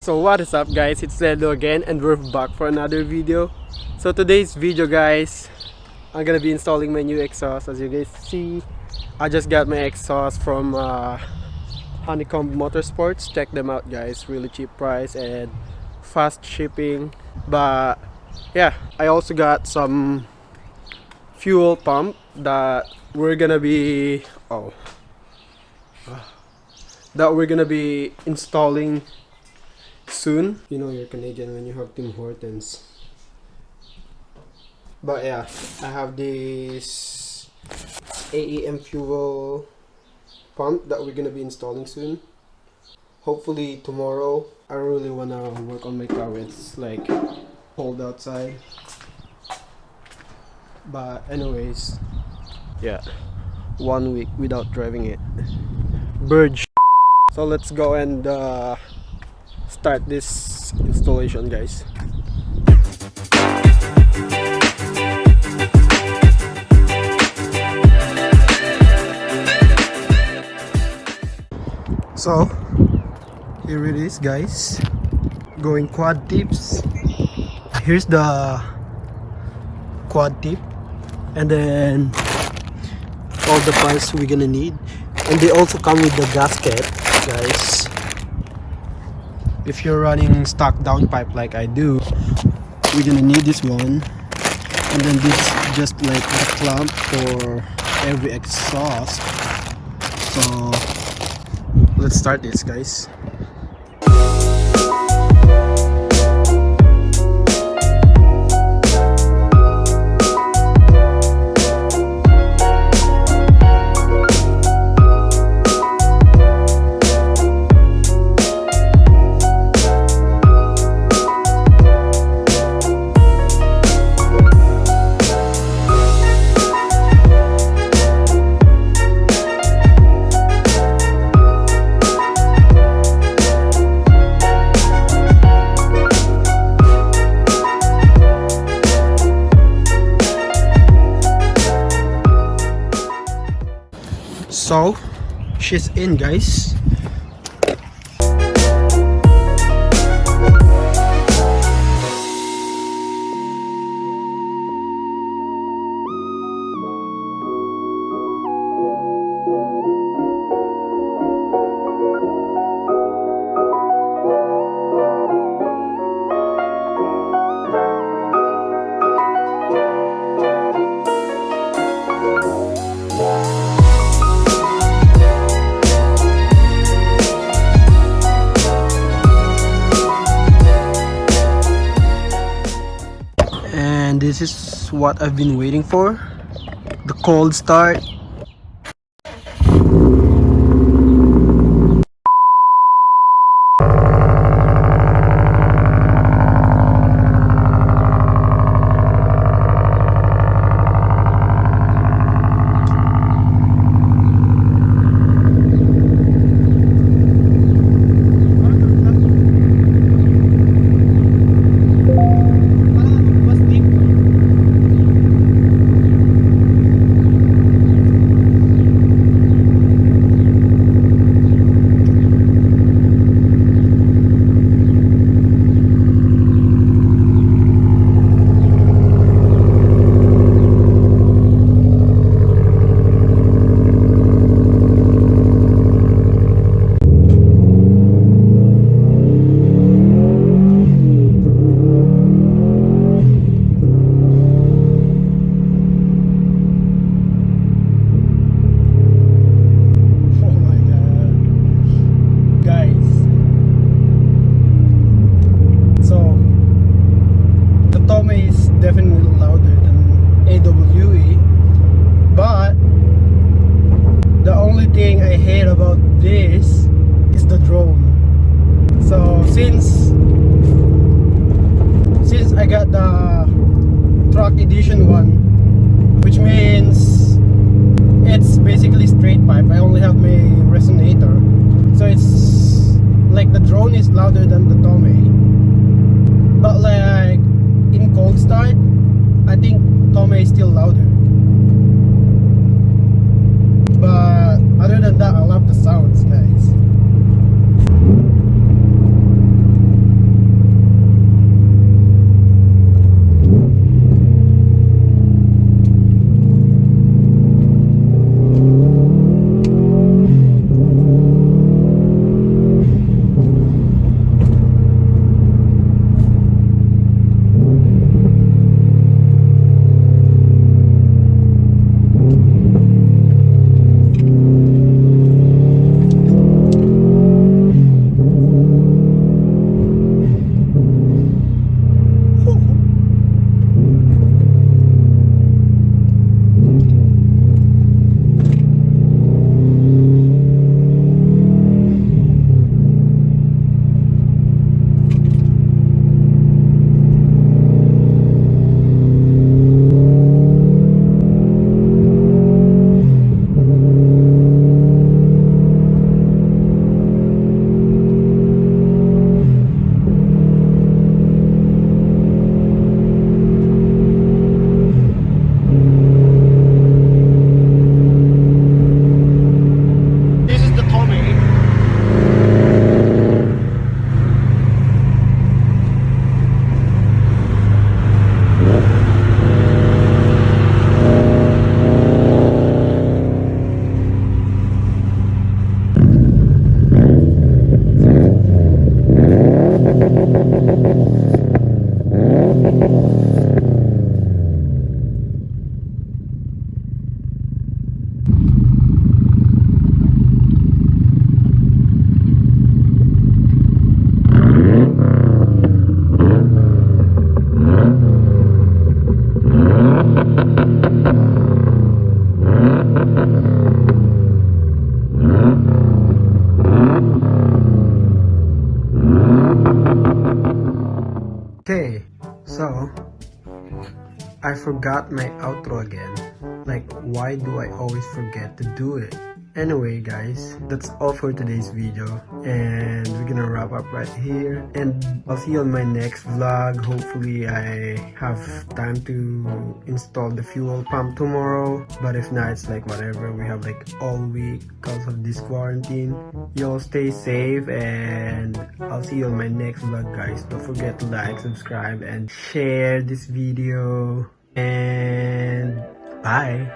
So what is up guys, it's Lelo again and we're back for another video. So today's video guys, I'm gonna be installing my new exhaust. As you guys see, I just got my exhaust from Honeycomb Motorsports. Check them out guys, really cheap price and fast shipping. But yeah, I also got some fuel pump that we're gonna be installing soon. You know you're Canadian when you have Tim Hortons. But yeah, I have this AEM fuel pump that we're gonna be installing soon. Hopefully tomorrow. I really wanna work on my car. It's like cold outside. But anyways, yeah, 1 week without driving it. Bird. So let's go and start this installation guys. So here it is guys, going quad tips. Here's the quad tip and then all the parts we're gonna need, and they also come with the gasket guys. If you're running stock downpipe like I do, we're gonna need this one, and then this is just like the clamp for every exhaust. So let's start this guys. So she's in guys. And this is what I've been waiting for, the cold start. TOMEI is definitely louder than AWE, but the only thing I hate about this is the drone. So since I got the truck edition one, which means it's basically straight pipe, I only have my resonator, so it's like the drone is louder than the TOMEI. But like in cold start, I think TOMEI is still louder. But other than that, I love the sounds, guys. I forgot my outro again. Like, why do I always forget to do it? Anyway guys, that's all for today's video, and we're gonna wrap up right here, and I'll see you on my next vlog. Hopefully I have time to install the fuel pump tomorrow, but if not, it's like whatever. We have like all week because of this quarantine. Y'all stay safe, and I'll see you on my next vlog guys. Don't forget to like, subscribe, and share this video, and bye.